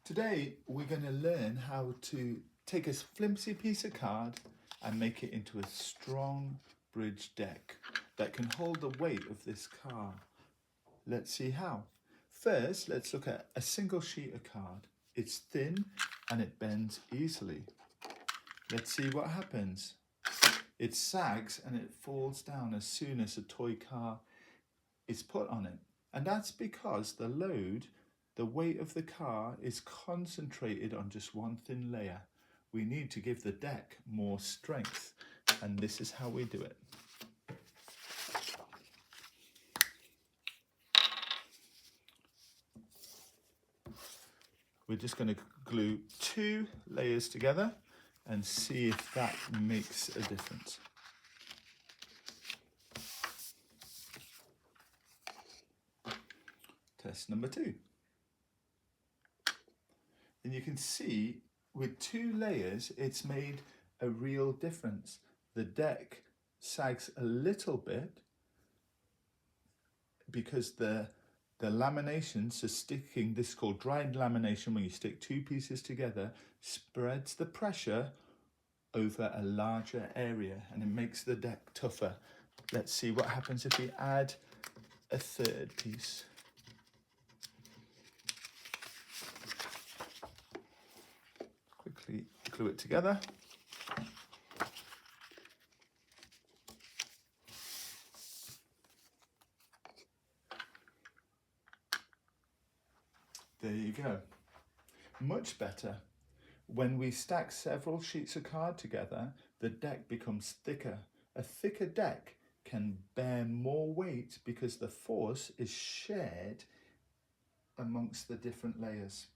Today we're going to learn how to take a flimsy piece of card and make it into a strong bridge deck that can hold the weight of this car. Let's see how. First, let's look at a single sheet of card. It's thin and it bends easily. Let's see what happens. It sags and it falls down as soon as a toy car is put on it. And that's because the weight of the car is concentrated on just one thin layer. We need to give the deck more strength, and this is how we do it. We're just going to glue 2 layers together and see if that makes a difference. Test number 2. And you can see with 2 layers, it's made a real difference. The deck sags a little bit because the laminations are sticking. This is called dried lamination, when you stick 2 pieces together, spreads the pressure over a larger area and it makes the deck tougher. Let's see what happens if we add a 3rd piece. Quickly glue it together. There you go. Much better. When we stack several sheets of card together, the deck becomes thicker. A thicker deck can bear more weight because the force is shared amongst the different layers.